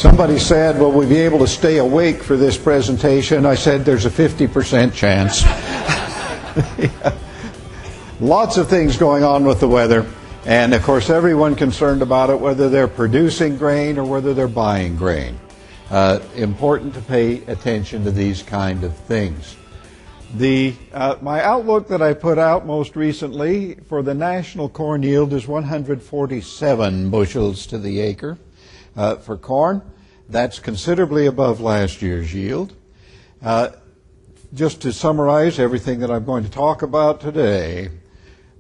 Somebody said, will we be able to stay awake for this presentation? I said, there's a 50% chance. Yeah. Lots of things going on with the weather. And, of course, everyone concerned about it, whether they're producing grain or whether they're buying grain. Important to pay attention to these kind of things. My outlook that I put out most recently for the national corn yield is 147 bushels to the acre for corn. That's considerably above last year's yield. Just to summarize everything that I'm going to talk about today,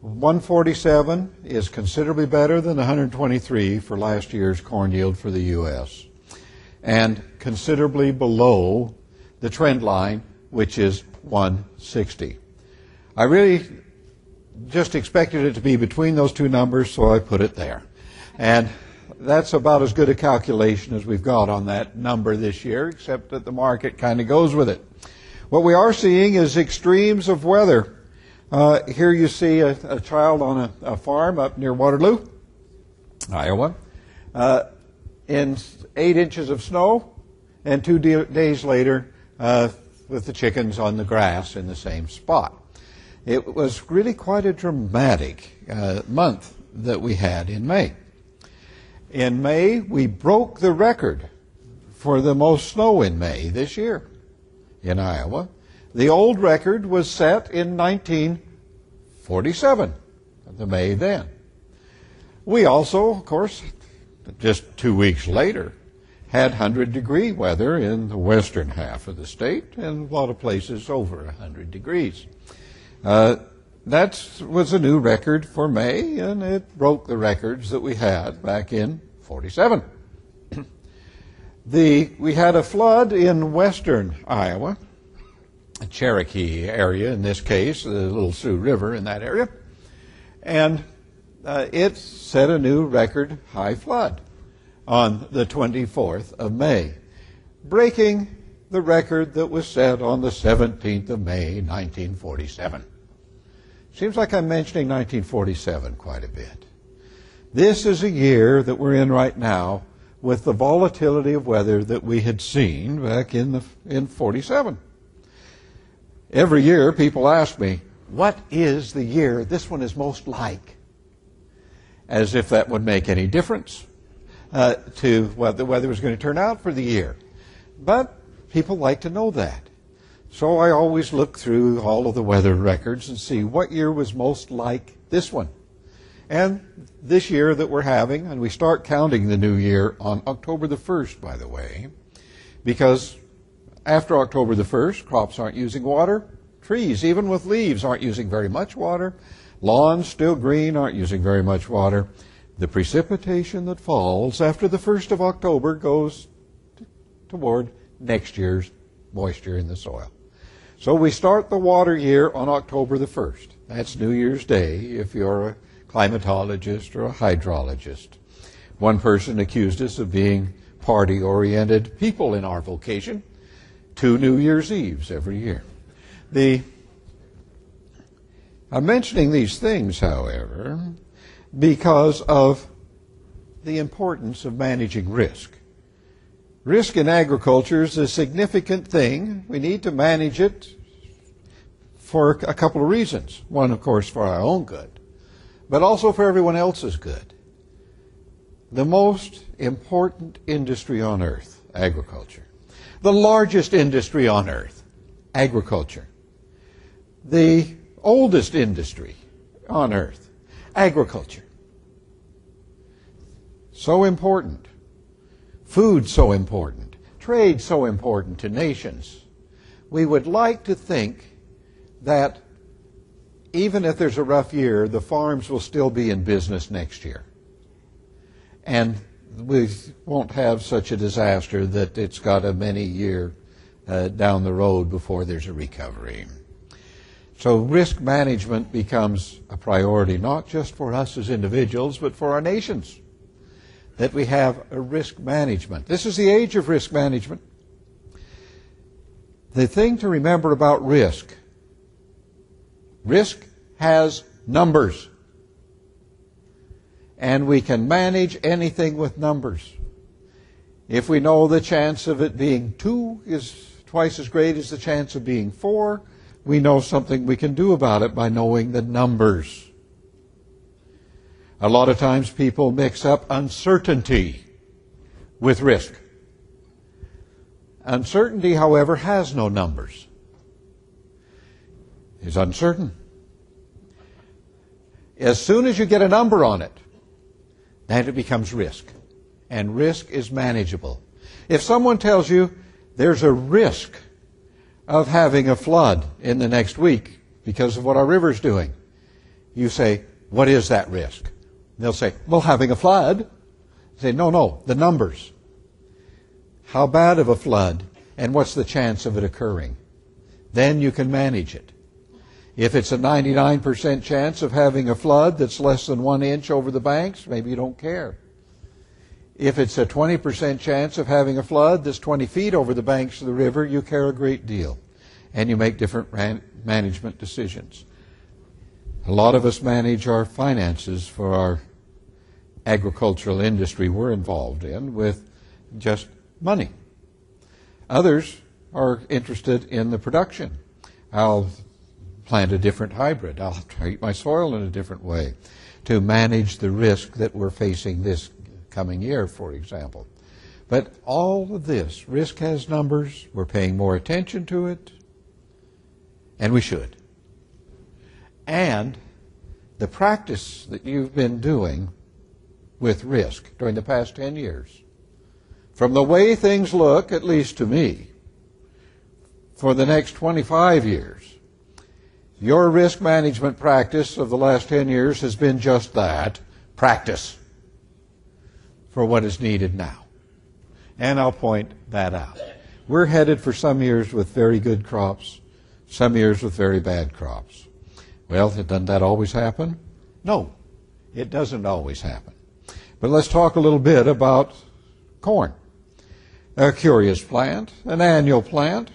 147 is considerably better than 123 for last year's corn yield for the U.S. and considerably below the trend line, which is 160. I really just expected it to be between those two numbers, so I put it there. And that's about as good a calculation as we've got on that number this year, except that the market kind of goes with it. What we are seeing is extremes of weather. Here you see a child on a farm up near Waterloo, Iowa, in 8 inches of snow, and 2 days later with the chickens on the grass in the same spot. It was really quite a dramatic month that we had in May. In May, we broke the record for the most snow in May this year in Iowa. The old record was set in 1947, the May then. We also, of course, just 2 weeks later, had 100-degree weather in the western half of the state, and a lot of places over 100 degrees. That was a new record for May, and it broke the records that we had back in 47. We had a flood in western Iowa, a Cherokee area in this case, the Little Sioux River in that area, and it set a new record high flood on the 24th of May, breaking the record that was set on the 17th of May, 1947. Seems like I'm mentioning 1947 quite a bit. This is a year that we're in right now with the volatility of weather that we had seen back in 47. Every year people ask me, what is the year this one is most like? As if that would make any difference to what the weather was going to turn out for the year. But people like to know that. So I always look through all of the weather records and see what year was most like this one. And this year that we're having, and we start counting the new year on October the 1st, by the way, because after October the 1st, crops aren't using water. Trees, even with leaves, aren't using very much water. Lawns, still green, aren't using very much water. The precipitation that falls after the 1st of October goes toward next year's moisture in the soil. So we start the water year on October the 1st. That's New Year's Day if you're a climatologist or a hydrologist. One person accused us of being party-oriented people in our vocation. 2 New Year's Eves every year. I'm mentioning these things, however, because of the importance of managing risk. Risk in agriculture is a significant thing. We need to manage it for a couple of reasons. One, of course, for our own good, but also for everyone else's good. The most important industry on earth, agriculture. The largest industry on earth, agriculture. The oldest industry on earth, agriculture. So important. Food so important. Trade so important to nations. We would like to think that even if there's a rough year, the farms will still be in business next year. And we won't have such a disaster that it's got a many year down the road before there's a recovery. So risk management becomes a priority, not just for us as individuals, but for our nations. That we have a risk management. This is the age of risk management. The thing to remember about risk has numbers. And we can manage anything with numbers. If we know the chance of it being 2 is twice as great as the chance of being 4, we know something we can do about it by knowing the numbers. A lot of times people mix up uncertainty with risk. Uncertainty, however, has no numbers. It's uncertain. As soon as you get a number on it, then it becomes risk. And risk is manageable. If someone tells you there's a risk of having a flood in the next week because of what our river's doing, you say, what is that risk? They'll say, well, having a flood. You say, no, the numbers. How bad of a flood, and what's the chance of it occurring? Then you can manage it. If it's a 99% chance of having a flood that's less than 1 inch over the banks, maybe you don't care. If it's a 20% chance of having a flood that's 20 feet over the banks of the river, you care a great deal. And you make different management decisions. A lot of us manage our finances for our agricultural industry we're involved in with just money. Others are interested in the production. I'll plant a different hybrid. I'll treat my soil in a different way to manage the risk that we're facing this coming year, for example. But all of this, risk has numbers. We're paying more attention to it, and we should. And the practice that you've been doing with risk during the past 10 years, from the way things look, at least to me, for the next 25 years, your risk management practice of the last 10 years has been just that, practice, for what is needed now. And I'll point that out. We're headed for some years with very good crops, some years with very bad crops. Well, doesn't that always happen? No, it doesn't always happen. But let's talk a little bit about corn. A curious plant, an annual plant.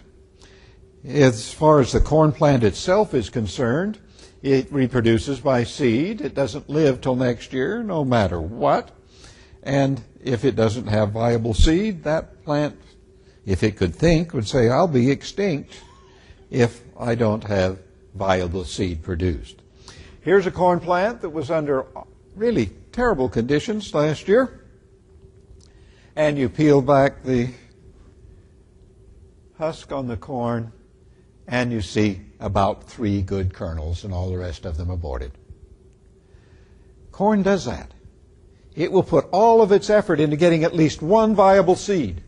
As far as the corn plant itself is concerned, it reproduces by seed. It doesn't live till next year, no matter what. And if it doesn't have viable seed, that plant, if it could think, would say, I'll be extinct if I don't have viable seed produced. Here's a corn plant that was under really terrible conditions last year. And you peel back the husk on the corn, and you see about 3 good kernels, and all the rest of them aborted. Corn does that. It will put all of its effort into getting at least 1 viable seed.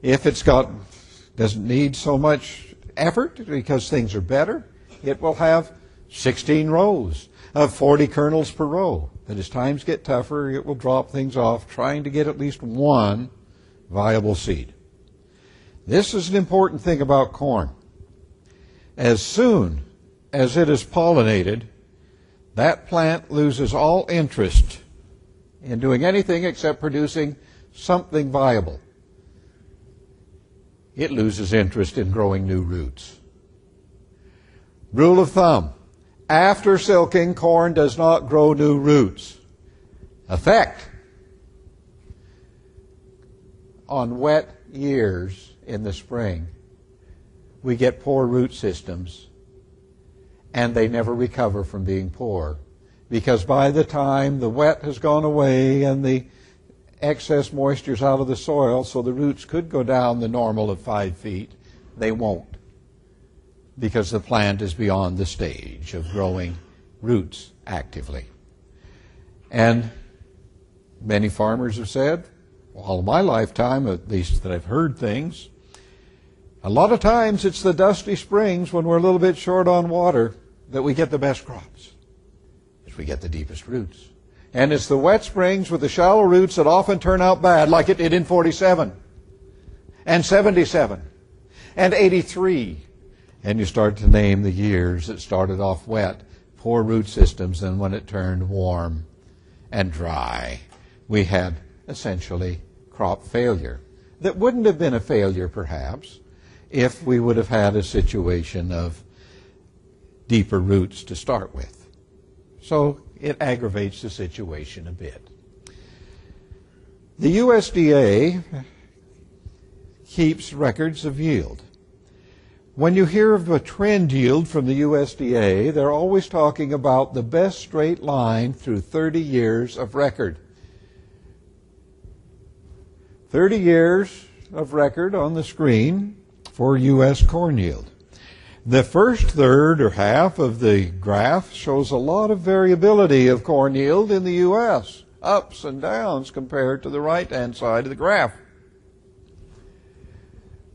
If it's doesn't need so much effort because things are better, it will have 16 rows of 40 kernels per row. But as times get tougher, it will drop things off, trying to get at least 1 viable seed. This is an important thing about corn. As soon as it is pollinated, that plant loses all interest in doing anything except producing something viable. It loses interest in growing new roots. Rule of thumb, after silking, corn does not grow new roots. Effect: on wet years in the spring, we get poor root systems, and they never recover from being poor, because by the time the wet has gone away and the excess moisture is out of the soil, so the roots could go down the normal of 5 feet, they won't, because the plant is beyond the stage of growing roots actively. And many farmers have said, all of my lifetime, at least that I've heard things, a lot of times it's the dusty springs when we're a little bit short on water that we get the best crops, as we get the deepest roots. And it's the wet springs with the shallow roots that often turn out bad, like it did in 47 and 77 and 83. And you start to name the years that started off wet, poor root systems, and when it turned warm and dry, we had essentially crop failure. That wouldn't have been a failure, perhaps, if we would have had a situation of deeper roots to start with. So it aggravates the situation a bit. The USDA keeps records of yield. When you hear of a trend yield from the USDA, they're always talking about the best straight line through 30 years of record. 30 years of record on the screen for U.S. corn yield. The first third or half of the graph shows a lot of variability of corn yield in the U.S., ups and downs compared to the right-hand side of the graph.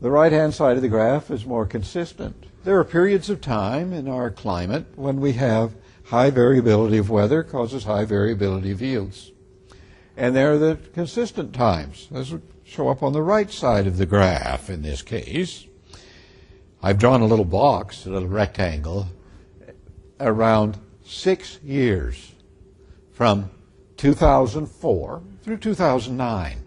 The right-hand side of the graph is more consistent. There are periods of time in our climate when we have high variability of weather causes high variability of yields. And there are the consistent times. Those would show up on the right side of the graph in this case. I've drawn a little box, a little rectangle, around 6 years from 2004 through 2009.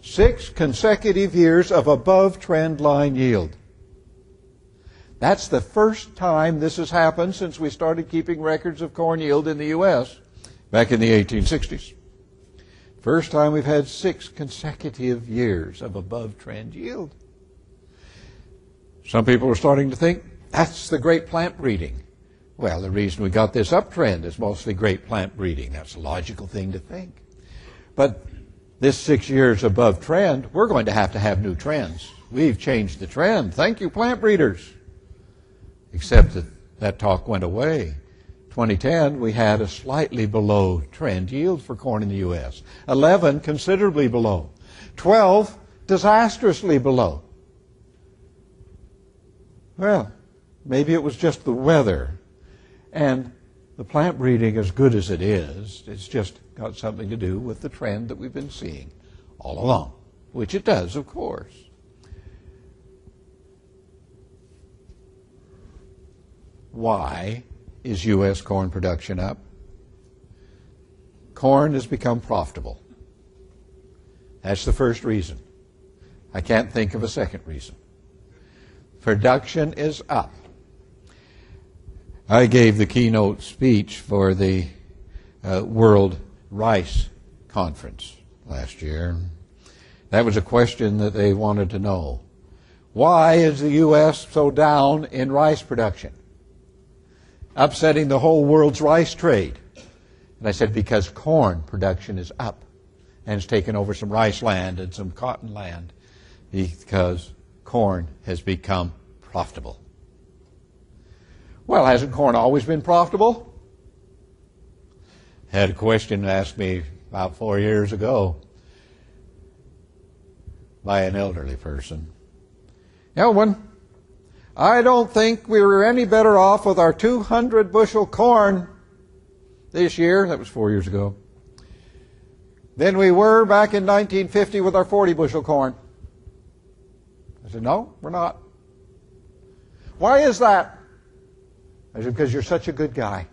6 consecutive years of above trend line yield. That's the first time this has happened since we started keeping records of corn yield in the U.S. back in the 1860s. First time we've had 6 consecutive years of above trend yield. Some people are starting to think that's the great plant breeding. Well, the reason we got this uptrend is mostly great plant breeding. That's a logical thing to think. But this 6 years above trend, we're going to have new trends. We've changed the trend. Thank you, plant breeders. Except that talk went away. 2010, we had a slightly below trend yield for corn in the U.S. 11, considerably below. 12, disastrously below. Well, maybe it was just the weather. And the plant breeding, as good as it is, it's just got something to do with the trend that we've been seeing all along, which it does, of course. Why is U.S. corn production up? Corn has become profitable. That's the first reason. I can't think of a second reason. Production is up. I gave the keynote speech for the World Rice Conference last year. That was a question that they wanted to know. Why is the U.S. so down in rice production? Upsetting the whole world's rice trade. And I said, because corn production is up. And it's taken over some rice land and some cotton land. Because corn has become profitable. Well, hasn't corn always been profitable? Had a question asked me about 4 years ago by an elderly person. Elwynn, I don't think we were any better off with our 200 bushel corn this year, that was 4 years ago, than we were back in 1950 with our 40 bushel corn. I said, no, we're not. Why is that? I said, because you're such a good guy.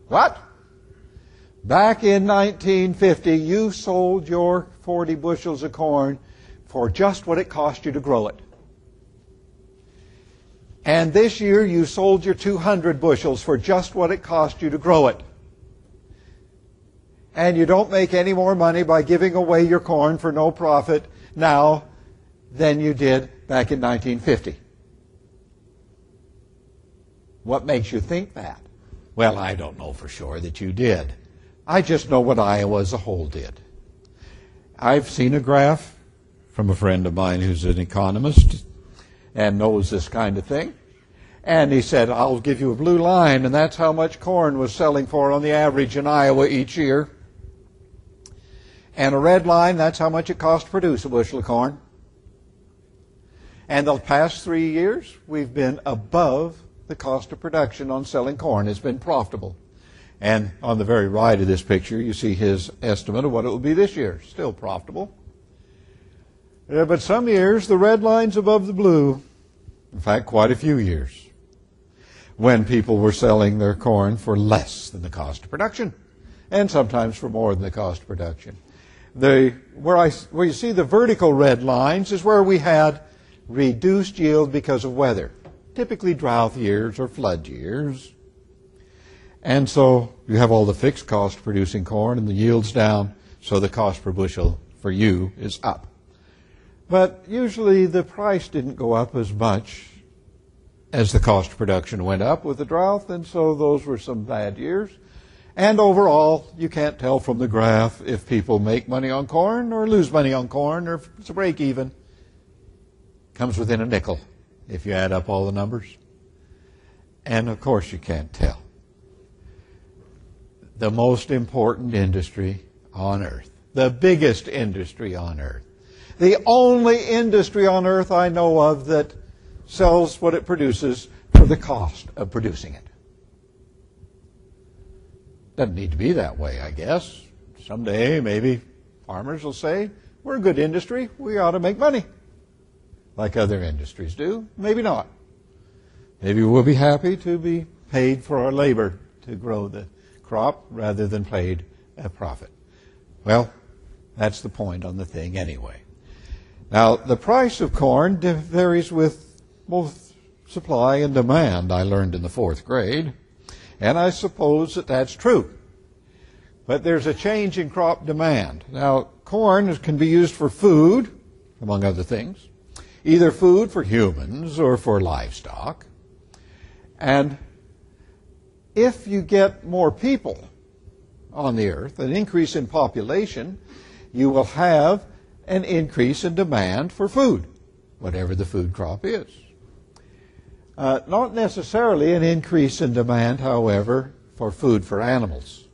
What? Back in 1950, you sold your 40 bushels of corn for just what it cost you to grow it. And this year, you sold your 200 bushels for just what it cost you to grow it. And you don't make any more money by giving away your corn for no profit now than you did back in 1950. What makes you think that? Well, I don't know for sure that you did. I just know what Iowa as a whole did. I've seen a graph from a friend of mine who's an economist and knows this kind of thing. And he said, I'll give you a blue line, and that's how much corn was selling for on the average in Iowa each year. And a red line, that's how much it cost to produce a bushel of corn. And the past 3 years, we've been above the cost of production on selling corn. It's been profitable. And on the very right of this picture, you see his estimate of what it will be this year. Still profitable. But some years, the red line's above the blue. In fact, quite a few years, when people were selling their corn for less than the cost of production, and sometimes for more than the cost of production. Where you see the vertical red lines is where we had reduced yield because of weather, typically drought years or flood years. And so you have all the fixed cost producing corn and the yield's down, so the cost per bushel for you is up. But usually the price didn't go up as much as the cost of production went up with the drought, and so those were some bad years. And overall, you can't tell from the graph if people make money on corn or lose money on corn, or if it's a break even. Comes within a nickel if you add up all the numbers. And of course you can't tell. The most important industry on earth, the biggest industry on earth, the only industry on earth I know of that sells what it produces for the cost of producing it. Doesn't need to be that way, I guess. Someday, maybe farmers will say, we're a good industry, we ought to make money, like other industries do. Maybe not. Maybe we'll be happy to be paid for our labor to grow the crop rather than paid a profit. Well, that's the point on the thing anyway. Now, the price of corn varies with both supply and demand, I learned in the 4th grade, and I suppose that that's true. But there's a change in crop demand. Now, corn can be used for food, among other things, either food for humans or for livestock. And if you get more people on the earth, an increase in population, you will have an increase in demand for food, whatever the food crop is. Not necessarily an increase in demand, however, for food for animals.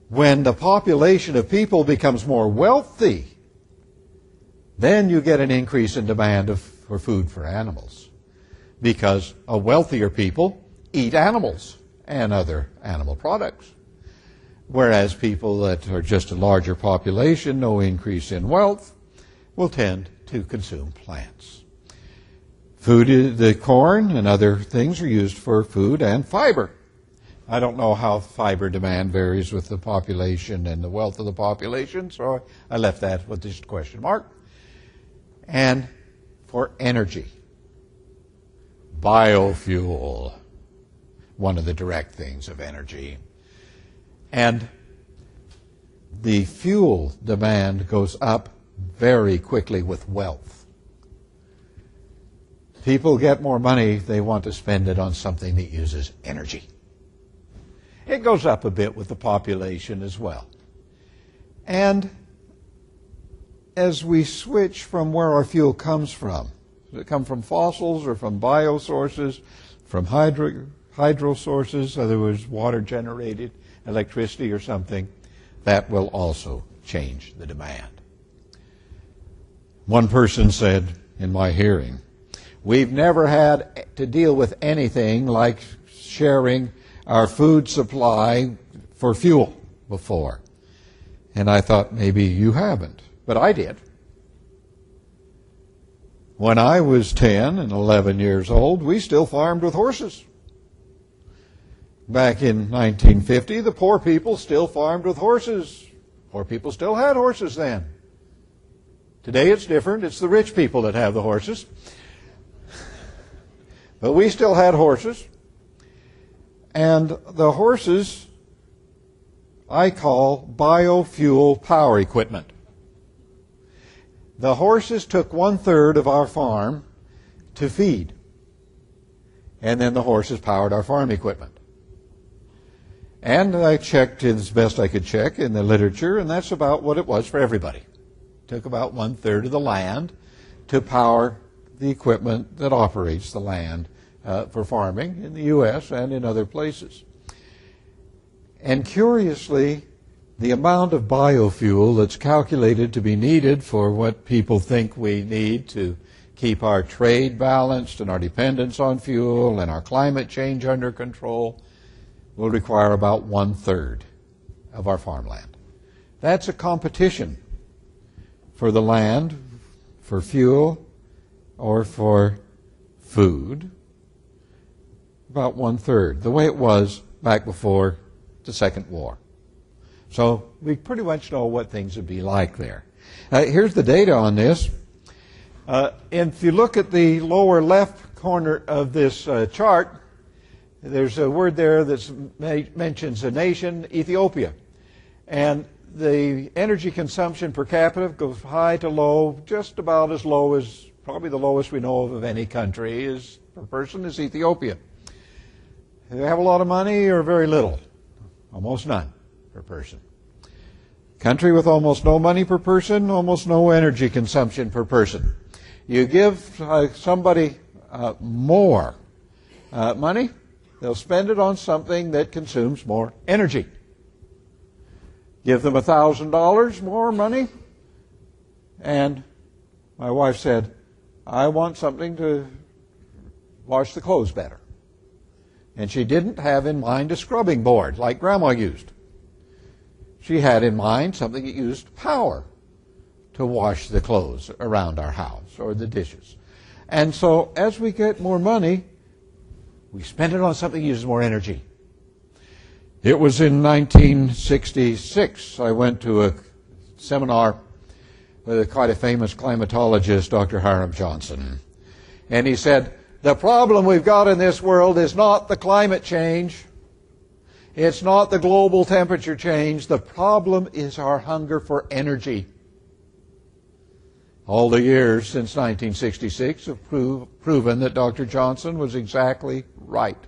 When the population of people becomes more wealthy, then you get an increase in demand for food for animals, because a wealthier people eat animals and other animal products, whereas people that are just a larger population, no increase in wealth, will tend to consume plants. Food, the corn and other things are used for food and fiber. I don't know how fiber demand varies with the population and the wealth of the population, so I left that with just a question mark. And for energy, biofuel, one of the direct things of energy. And the fuel demand goes up very quickly with wealth. People get more money, they want to spend it on something that uses energy. It goes up a bit with the population as well. And as we switch from where our fuel comes from, does it come from fossils or from bio sources, from hydro sources, in other words, water-generated electricity or something, that will also change the demand. One person said in my hearing, we've never had to deal with anything like sharing our food supply for fuel before. And I thought, maybe you haven't, but I did. When I was 10 and 11 years old, we still farmed with horses. Back in 1950, the poor people still farmed with horses. Poor people still had horses then. Today it's different. It's the rich people that have the horses. But we still had horses, and the horses I call biofuel power equipment. The horses took 1/3 of our farm to feed, and then the horses powered our farm equipment. And I checked as best I could check in the literature, and that's about what it was for everybody. It took about 1/3 of the land to power the equipment that operates the land for farming in the U.S. and in other places. And curiously, the amount of biofuel that's calculated to be needed for what people think we need to keep our trade balanced and our dependence on fuel and our climate change under control will require about 1/3 of our farmland. That's a competition for the land, for fuel, or for food. About 1/3, the way it was back before the Second War. So we pretty much know what things would be like there. Here's the data on this. If you look at the lower left corner of this chart, there's a word there that mentions a nation, Ethiopia. And the energy consumption per capita goes high to low, just about as low as, probably the lowest we know of any country is per person is Ethiopia. They have a lot of money or very little, almost none per person. Country with almost no money per person, almost no energy consumption per person. You give somebody more money, they'll spend it on something that consumes more energy. Give them $1,000 more money, and my wife said, I want something to wash the clothes better. And she didn't have in mind a scrubbing board like Grandma used. She had in mind something that used power to wash the clothes around our house or the dishes. And so as we get more money, we spend it on something that uses more energy. It was in 1966, I went to a seminar with quite a famous climatologist, Dr. Hiram Johnson. And he said, the problem we've got in this world is not the climate change. It's not the global temperature change. The problem is our hunger for energy. All the years since 1966 have proven that Dr. Johnson was exactly right.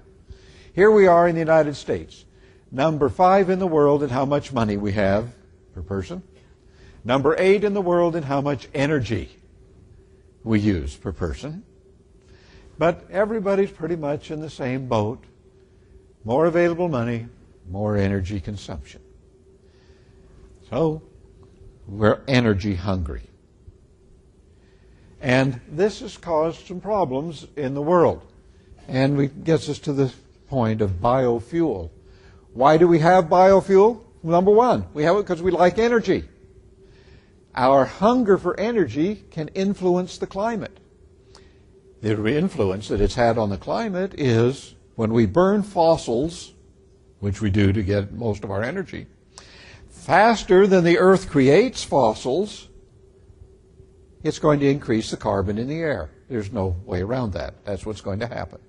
Here we are in the United States, number 5 in the world in how much money we have per person, number 8 in the world in how much energy we use per person. But everybody's pretty much in the same boat. More available money, more energy consumption. So, we're energy hungry. And this has caused some problems in the world. And it gets us to the point of biofuel. Why do we have biofuel? Number one, we have it because we like energy. Our hunger for energy can influence the climate. The influence that it's had on the climate is when we burn fossils, which we do to get most of our energy, faster than the earth creates fossils, it's going to increase the carbon in the air. There's no way around that. That's what's going to happen.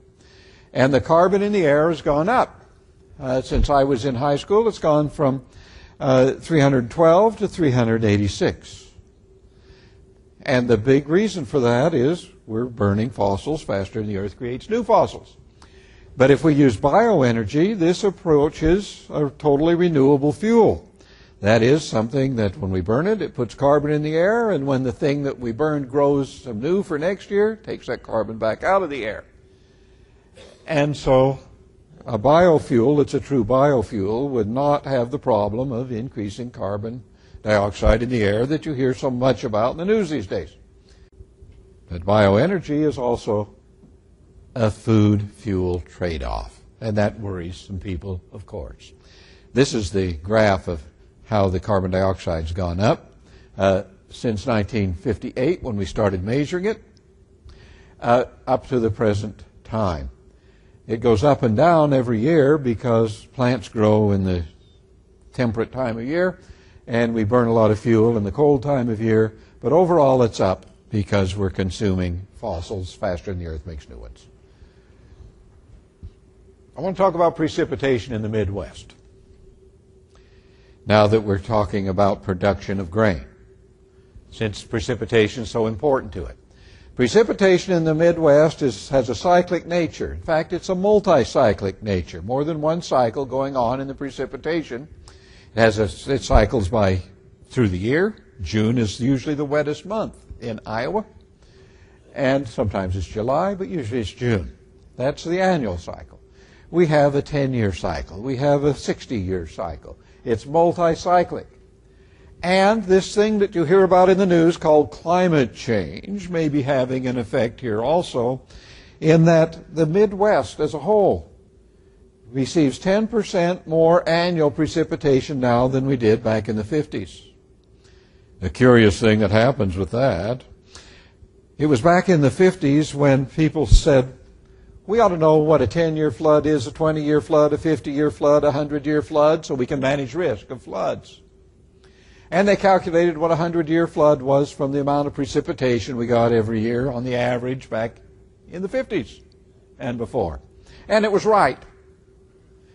And the carbon in the air has gone up. Since I was in high school, it's gone from 312 to 386. And the big reason for that is we're burning fossils faster than the earth creates new fossils. But if we use bioenergy, this approach is a totally renewable fuel. That is something that when we burn it, it puts carbon in the air, and when the thing that we burned grows some new for next year, it takes that carbon back out of the air. And so a biofuel that's a true biofuel would not have the problem of increasing carbon dioxide in the air that you hear so much about in the news these days. But bioenergy is also a food-fuel trade-off, and that worries some people, of course. This is the graph of how the carbon dioxide's gone up since 1958 when we started measuring it, up to the present time. It goes up and down every year because plants grow in the temperate time of year, and we burn a lot of fuel in the cold time of year, but overall it's up because we're consuming fossils faster than the earth makes new ones. I want to talk about precipitation in the Midwest, now that we're talking about production of grain, since precipitation is so important to it. Precipitation in the Midwest has a cyclic nature. In fact, it's a multi-cyclic nature, more than one cycle going on in the precipitation. It cycles through the year. June is usually the wettest month in Iowa, and sometimes it's July, but usually it's June. That's the annual cycle. We have a 10-year cycle. We have a 60-year cycle. It's multi-cyclic. And this thing that you hear about in the news called climate change may be having an effect here also, in that the Midwest as a whole receives 10% more annual precipitation now than we did back in the 50s. The curious thing that happens with that, it was back in the 50s when people said, we ought to know what a 10-year flood is, a 20-year flood, a 50-year flood, a 100-year flood, so we can manage risk of floods. And they calculated what a 100-year flood was from the amount of precipitation we got every year on the average back in the 50s and before. And it was right.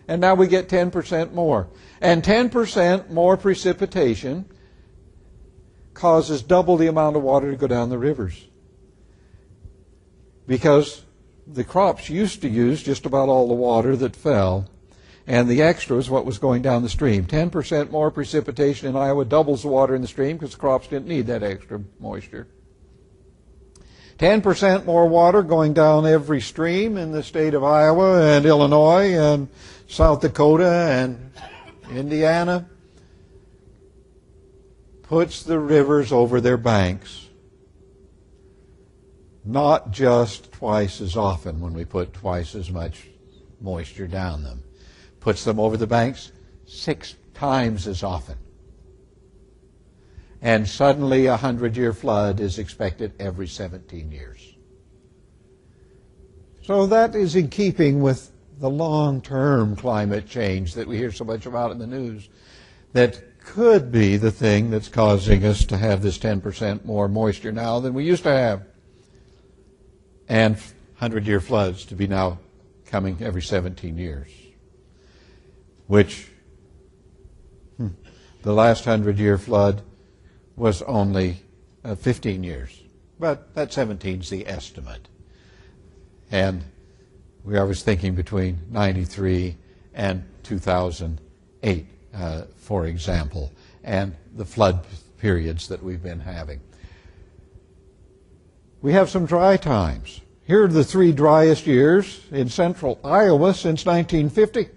And now we get 10% more. And 10% more precipitation causes double the amount of water to go down the rivers. Because the crops used to use just about all the water that fell, and the extra is what was going down the stream. 10% more precipitation in Iowa doubles the water in the stream because the crops didn't need that extra moisture. 10% more water going down every stream in the state of Iowa and Illinois and South Dakota and Indiana puts the rivers over their banks. Not just twice as often when we put twice as much moisture down them. Puts them over the banks 6 times as often. And suddenly a 100-year flood is expected every 17 years. So that is in keeping with the long-term climate change that we hear so much about in the news that could be the thing that's causing us to have this 10% more moisture now than we used to have. And 100-year floods to be now coming every 17 years. Which, the last 100-year flood was only 15 years. But that 17 is the estimate. And I was thinking between 93 and 2008, for example, and the flood periods that we've been having. We have some dry times. Here are the 3 driest years in central Iowa since 1950.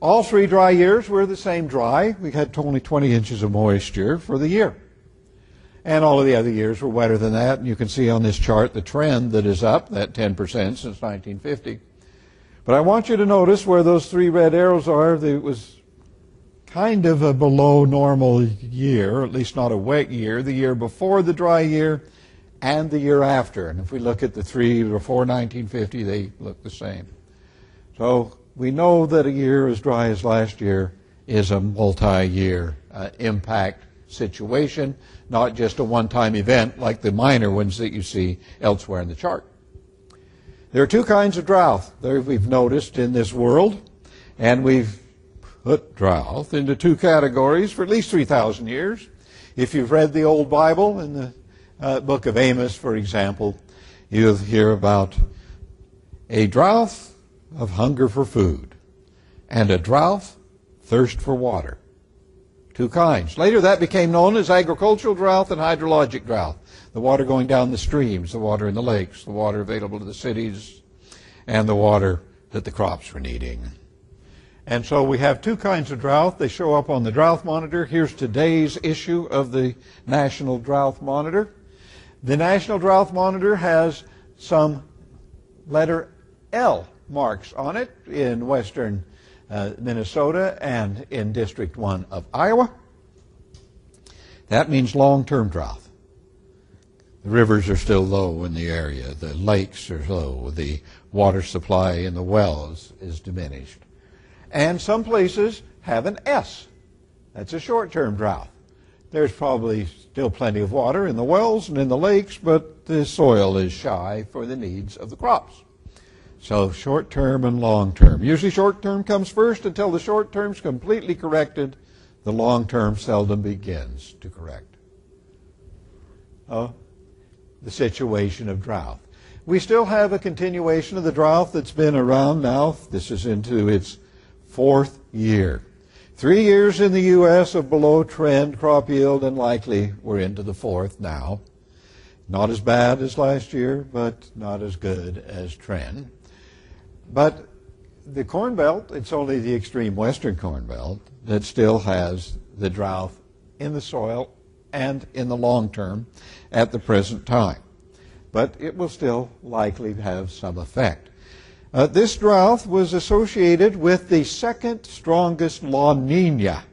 All 3 dry years were the same dry. We had only 20 inches of moisture for the year. And all of the other years were wetter than that. And you can see on this chart the trend that is up, that 10% since 1950. But I want you to notice where those 3 red arrows are. It was kind of a below normal year, or at least not a wet year, the year before the dry year and the year after. And if we look at the 3 before 1950, they look the same. So we know that a year as dry as last year is a multi-year impact situation, not just a one-time event like the minor ones that you see elsewhere in the chart. There are 2 kinds of drought that we've noticed in this world, and we've put drought into 2 categories for at least 3,000 years. If you've read the Old Bible, in the book of Amos, for example, you'll hear about a drought of hunger for food, and a drought, thirst for water. 2 kinds. Later that became known as agricultural drought and hydrologic drought. The water going down the streams, the water in the lakes, the water available to the cities, and the water that the crops were needing. And so we have 2 kinds of drought. They show up on the drought monitor. Here's today's issue of the National Drought Monitor. The National Drought Monitor has some letter L marks on it in western Minnesota and in District 1 of Iowa. That means long-term drought. The rivers are still low in the area. The lakes are low. The water supply in the wells is diminished. And some places have an S. That's a short-term drought. There's probably still plenty of water in the wells and in the lakes, but the soil is shy for the needs of the crops. So short-term and long-term. Usually short-term comes first. Until the short-term's completely corrected, the long-term seldom begins to correct. The situation of drought. We still have a continuation of the drought that's been around now. This is into its 4th year. 3 years in the U.S. of below trend crop yield, and likely we're into the 4th now. Not as bad as last year, but not as good as trend. But the Corn Belt, it's only the extreme western Corn Belt that still has the drought in the soil and in the long term at the present time. But it will still likely have some effect. This drought was associated with the 2nd strongest La Nina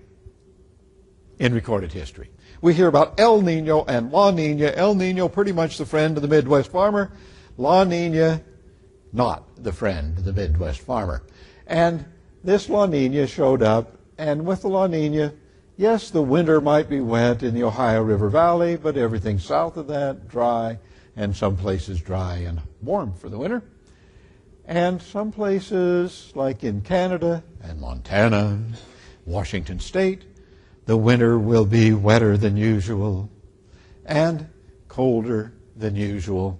in recorded history. We hear about El Nino and La Nina. El Nino pretty much the friend of the Midwest farmer. La Nina not the friend of the Midwest farmer. And this La Nina showed up, and with the La Nina, yes, the winter might be wet in the Ohio River Valley, but everything south of that, dry, and some places dry and warm for the winter. And some places, like in Canada and Montana, Washington State, the winter will be wetter than usual and colder than usual.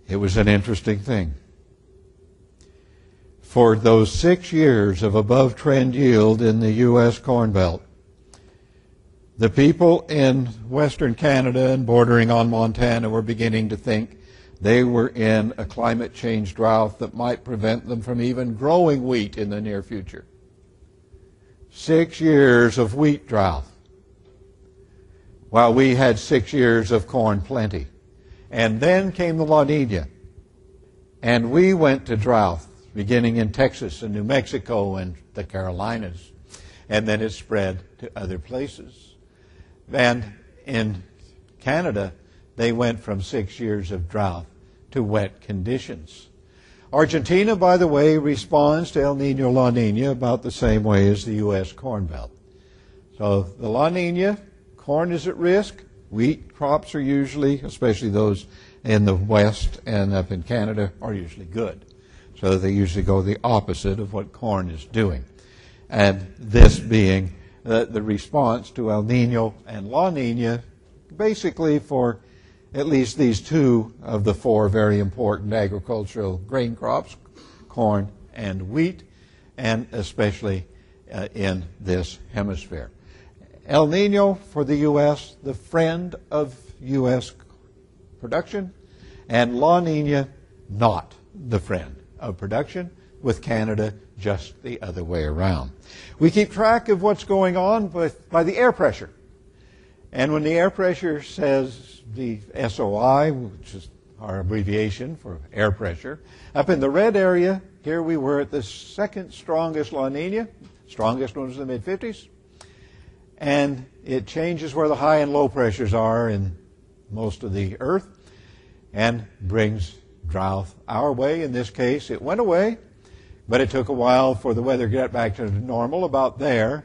It was an interesting thing. For those 6 years of above-trend yield in the U.S. Corn Belt, the people in western Canada and bordering on Montana were beginning to think they were in a climate change drought that might prevent them from even growing wheat in the near future. 6 years of wheat drought, while we had 6 years of corn plenty. And then came the La Nina, and we went to drought, beginning in Texas and New Mexico and the Carolinas, and then it spread to other places. And in Canada, they went from 6 years of drought to wet conditions. Argentina, by the way, responds to El Nino, La Nina about the same way as the U.S. Corn Belt. So the La Nina, corn is at risk. Wheat crops are usually, especially those in the West and up in Canada, are usually good. So they usually go the opposite of what corn is doing. And this being the response to El Nino and La Nina, basically for at least these two of the four very important agricultural grain crops, corn and wheat, and especially in this hemisphere. El Nino for the U.S., the friend of U.S. production, and La Nina, not the friend of production, with Canada just the other way around. We keep track of what's going on by the air pressure. And when the air pressure says the SOI, which is our abbreviation for air pressure, up in the red area, here we were at the second strongest La Nina. Strongest one was in the mid-50s. And it changes where the high and low pressures are in most of the earth and brings drought our way. In this case, it went away, but it took a while for the weather to get back to normal about there.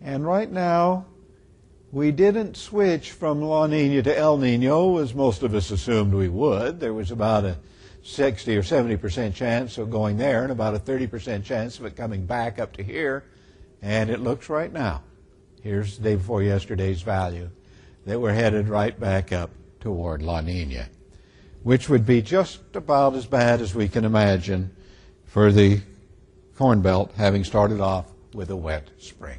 And right now, we didn't switch from La Nina to El Nino as most of us assumed we would. There was about a 60 or 70% chance of going there and about a 30% chance of it coming back up to here. And it looks right now, here's the day before yesterday's value, that we're headed right back up toward La Nina, which would be just about as bad as we can imagine for the Corn Belt, having started off with a wet spring.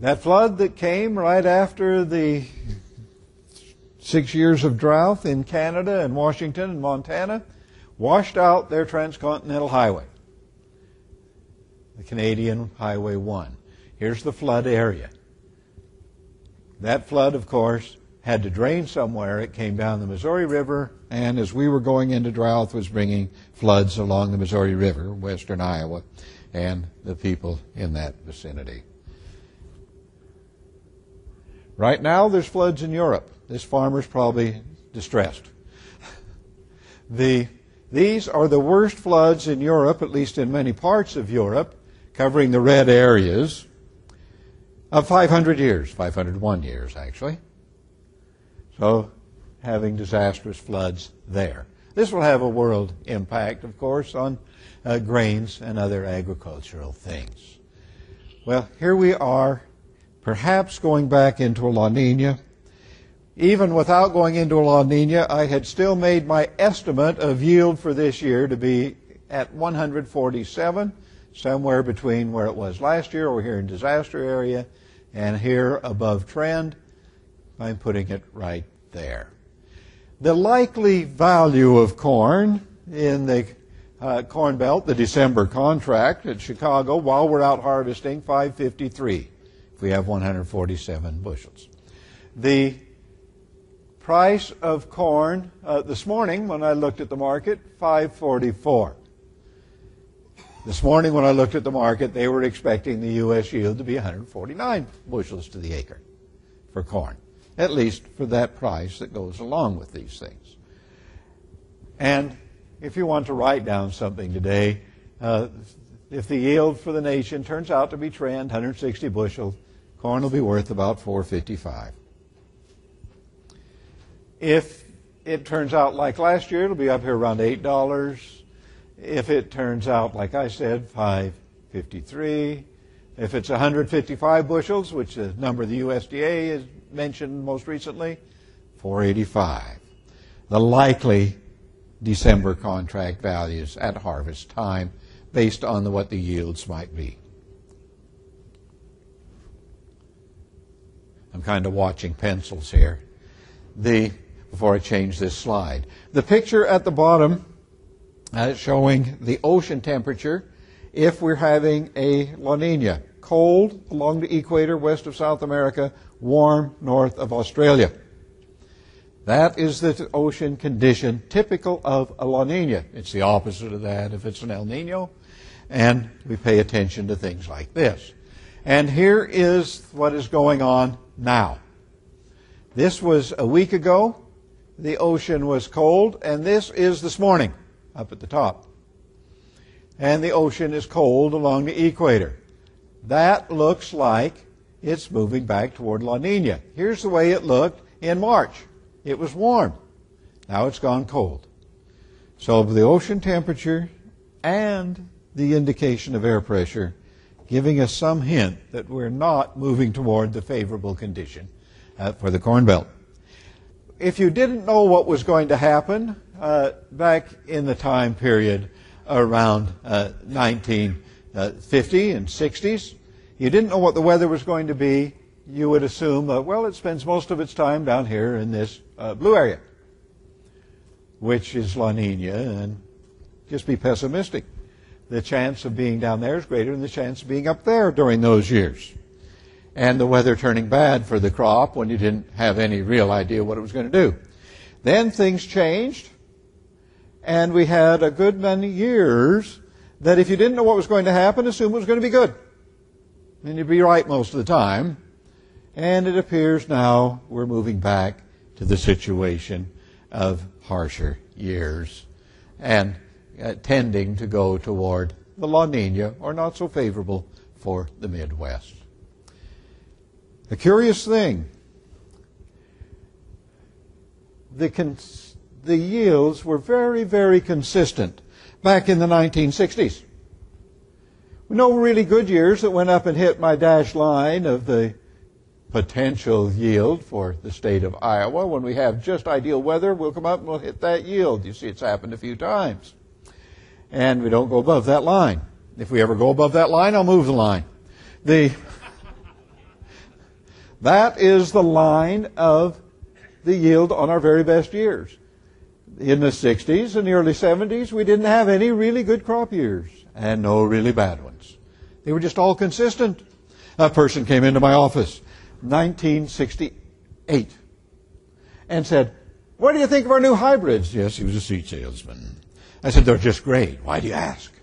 That flood that came right after the 6 years of drought in Canada and Washington and Montana washed out their transcontinental highway, the Canadian Highway 1. Here's the flood area. That flood, of course, had to drain somewhere. It came down the Missouri River, and as we were going into drought, was bringing floods along the Missouri River, western Iowa, and the people in that vicinity. Right now, there's floods in Europe. This farmer's probably distressed. These are the worst floods in Europe, at least in many parts of Europe, covering the red areas, of 500 years, 501 years actually. So having disastrous floods there. This will have a world impact, of course, on grains and other agricultural things. Well, here we are, perhaps going back into a La Nina. Even without going into a La Nina, I had still made my estimate of yield for this year to be at 147, somewhere between where it was last year over here in disaster area and here above trend. I'm putting it right there. The likely value of corn in the Corn Belt, the December contract at Chicago, while we're out harvesting, 553. If we have 147 bushels. The price of corn this morning when I looked at the market, 544. This morning when I looked at the market, they were expecting the U.S. yield to be 149 bushels to the acre for corn, at least for that price that goes along with these things. And if you want to write down something today, if the yield for the nation turns out to be trend, 160 bushels, corn will be worth about $4.55. If it turns out like last year, it'll be up here around $8. If it turns out, like I said, $5.53. If it's 155 bushels, which is the number the USDA has mentioned most recently, $4.85. The likely December contract values at harvest time based on what the yields might be. I'm kind of watching pencils here before I change this slide. The picture at the bottom showing the ocean temperature if we're having a La Nina. Cold along the equator west of South America, warm north of Australia. That is the ocean condition typical of a La Nina. It's the opposite of that if it's an El Nino, and we pay attention to things like this. And here is what is going on now. This was a week ago. The ocean was cold, and this is this morning up at the top. And the ocean is cold along the equator. That looks like it's moving back toward La Nina. Here's the way it looked in March. It was warm. Now it's gone cold. So the ocean temperature and the indication of air pressure giving us some hint that we're not moving toward the favorable condition for the Corn Belt. If you didn't know what was going to happen back in the time period around 1950 and 60s, you didn't know what the weather was going to be, you would assume, well, it spends most of its time down here in this blue area, which is La Nina, and just be pessimistic. The chance of being down there is greater than the chance of being up there during those years. And the weather turning bad for the crop when you didn't have any real idea what it was going to do. Then things changed, and we had a good many years that if you didn't know what was going to happen, assume it was going to be good. And you'd be right most of the time. And it appears now we're moving back to the situation of harsher years and tending to go toward the La Nina, or not so favorable for the Midwest. A curious thing, the yields were very, very consistent back in the 1960s. No really good years that went up and hit my dashed line of the potential yield for the state of Iowa. When we have just ideal weather, we'll come up and we'll hit that yield. You see, it's happened a few times. And we don't go above that line. If we ever go above that line, I'll move the line. That is the line of the yield on our very best years. In the 60s and the early 70s, we didn't have any really good crop years and no really bad ones. They were just all consistent. A person came into my office, 1968, and said, "What do you think of our new hybrids?" Yes, he was a seed salesman. I said, "They're just great. Why do you ask?"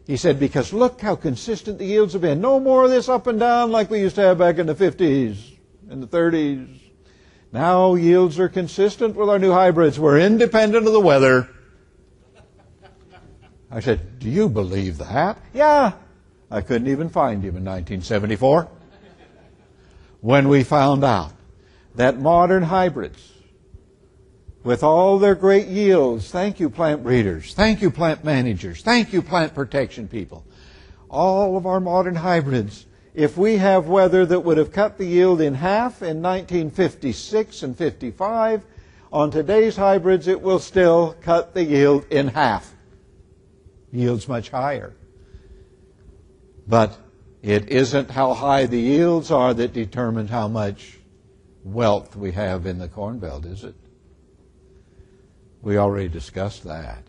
He said, "Because look how consistent the yields have been. No more of this up and down like we used to have back in the 50s and the 30s. Now yields are consistent with our new hybrids. We're independent of the weather." I said, "Do you believe that?" "Yeah." I couldn't even find him in 1974 when we found out that modern hybrids, with all their great yields, thank you plant breeders, thank you plant managers, thank you plant protection people, all of our modern hybrids, if we have weather that would have cut the yield in half in 1956 and 55, on today's hybrids it will still cut the yield in half. Yields much higher. But it isn't how high the yields are that determines how much wealth we have in the Corn Belt, is it? We already discussed that.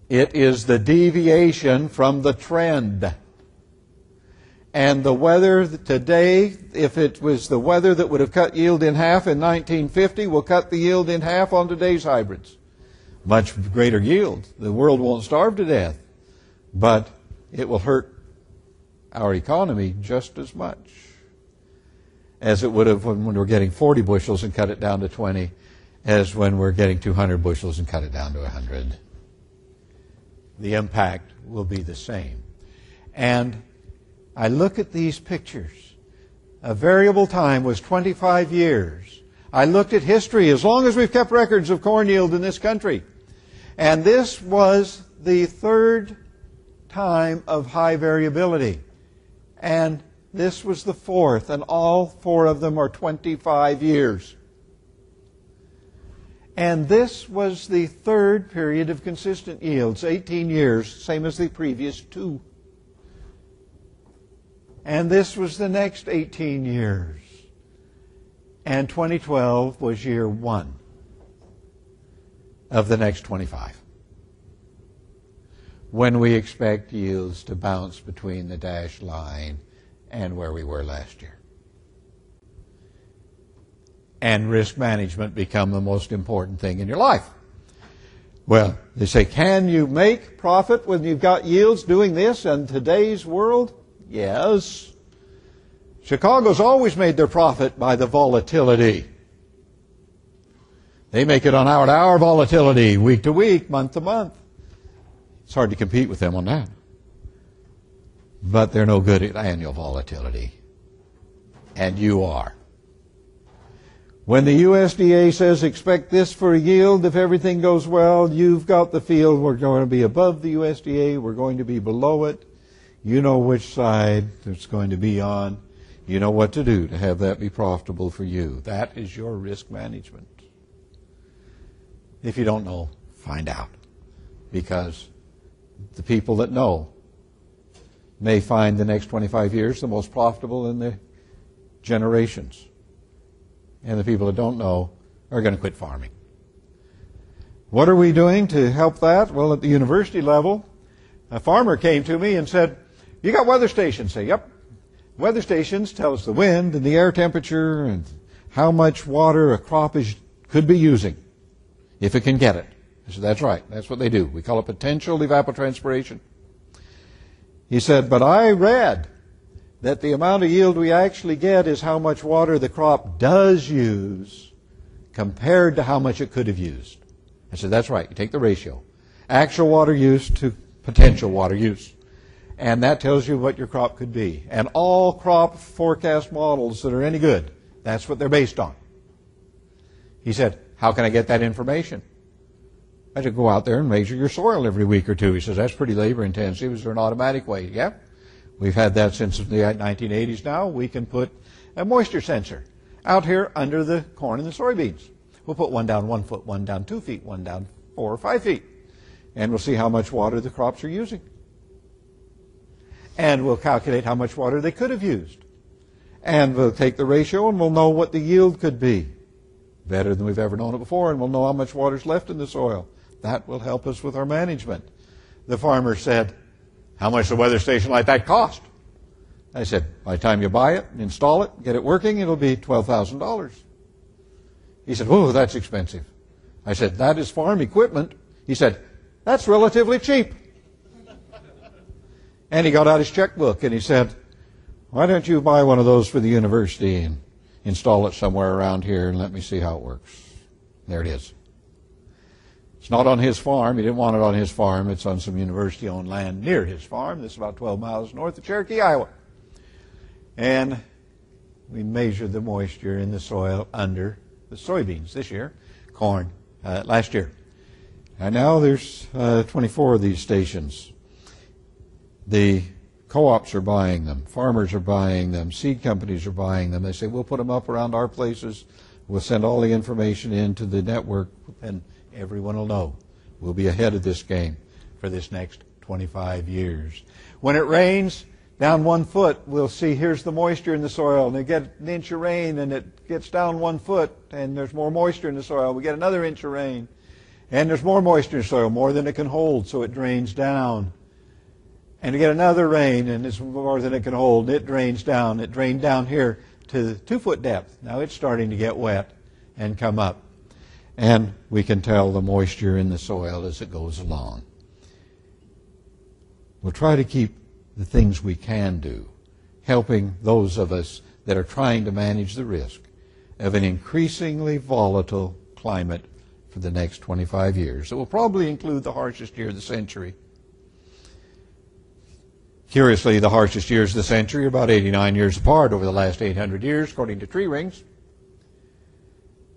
It is the deviation from the trend. And the weather today, if it was the weather that would have cut yield in half in 1950, will cut the yield in half on today's hybrids. Much greater yield. The world won't starve to death. But it will hurt our economy just as much as it would have when we're getting 40 bushels and cut it down to 20, as when we're getting 200 bushels and cut it down to 100. The impact will be the same. And I look at these pictures. A variable time was 25 years. I looked at history as long as we've kept records of corn yield in this country. And this was the third time of high variability. And this was the fourth, and all four of them are 25 years. And this was the third period of consistent yields, 18 years, same as the previous two. And this was the next 18 years. And 2012 was year one of the next 25, when we expect yields to bounce between the dashed line and where we were last year. And risk management become the most important thing in your life. Well, they say, can you make profit when you've got yields doing this in today's world? Yes. Chicago's always made their profit by the volatility. They make it on hour-to-hour volatility, week-to-week, month-to-month. It's hard to compete with them on that. But they're no good at annual volatility. And you are. When the USDA says expect this for a yield, if everything goes well, you've got the field. We're going to be above the USDA. We're going to be below it. You know which side it's going to be on. You know what to do to have that be profitable for you. That is your risk management. If you don't know, find out. Because the people that know may find the next 25 years the most profitable in the generations. And the people that don't know are going to quit farming. What are we doing to help that? Well, at the university level, a farmer came to me and said, you got weather stations? I say, yep. Weather stations tell us the wind and the air temperature and how much water a crop could be using, if it can get it. I said, that's right. That's what they do. We call it potential evapotranspiration. He said, but I read that the amount of yield we actually get is how much water the crop does use compared to how much it could have used. I said, that's right. You take the ratio. Actual water use to potential water use. And that tells you what your crop could be. And all crop forecast models that are any good, that's what they're based on. He said, how can I get that information? I said, go out there and measure your soil every week or two. He says, that's pretty labor intensive. Is there an automatic way? Yeah. We've had that since the 1980s now. We can put a moisture sensor out here under the corn and the soybeans. We'll put one down 1 foot, one down 2 feet, one down 4 or 5 feet. And we'll see how much water the crops are using. And we'll calculate how much water they could have used. And we'll take the ratio and we'll know what the yield could be. Better than we've ever known it before, and we'll know how much water's left in the soil. That will help us with our management. The farmer said, how much does a weather station like that cost? I said, by the time you buy it, install it, get it working, it'll be $12,000. He said, oh, that's expensive. I said, that is farm equipment. He said, that's relatively cheap. And he got out his checkbook and he said, why don't you buy one of those for the university and install it somewhere around here and let me see how it works. There it is. It's not on his farm. He didn't want it on his farm. It's on some university-owned land near his farm. This is about 12 miles north of Cherokee, Iowa. And we measured the moisture in the soil under the soybeans this year, corn last year. And now there's 24 of these stations. The co-ops are buying them. Farmers are buying them. Seed companies are buying them. They say, we'll put them up around our places. We'll send all the information into the network, and everyone will know. We'll be ahead of this game for this next 25 years. When it rains, down 1 foot, we'll see here's the moisture in the soil. And they get an inch of rain, and it gets down 1 foot, and there's more moisture in the soil. We get another inch of rain, and there's more moisture in the soil, more than it can hold, so it drains down. And you get another rain, and it's more than it can hold. It drains down. It drained down here to 2 foot depth. Now it's starting to get wet and come up. And we can tell the moisture in the soil as it goes along. We'll try to keep the things we can do, helping those of us that are trying to manage the risk of an increasingly volatile climate for the next 25 years. It will probably include the harshest year of the century. Curiously, the harshest years of the century are about 89 years apart over the last 800 years, according to tree rings.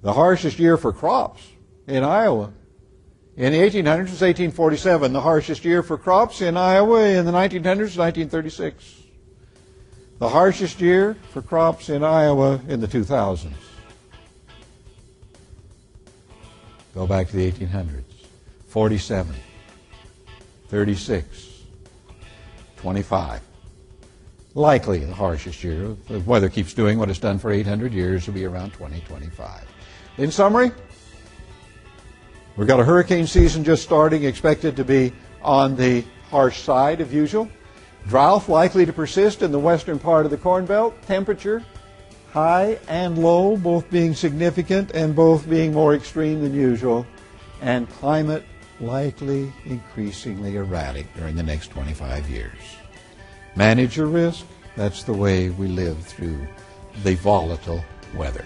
The harshest year for crops in Iowa in the 1800s was 1847. The harshest year for crops in Iowa in the 1900s was 1936. The harshest year for crops in Iowa in the 2000s. Go back to the 1800s. 47, 36, 25. Likely the harshest year. If the weather keeps doing what it's done for 800 years, it'll be around 2025. In summary, we've got a hurricane season just starting, expected to be on the harsh side of usual. Drought likely to persist in the western part of the Corn Belt. Temperature, high and low, both being significant and both being more extreme than usual. And climate likely increasingly erratic during the next 25 years. Manage your risk. That's the way we live through the volatile weather.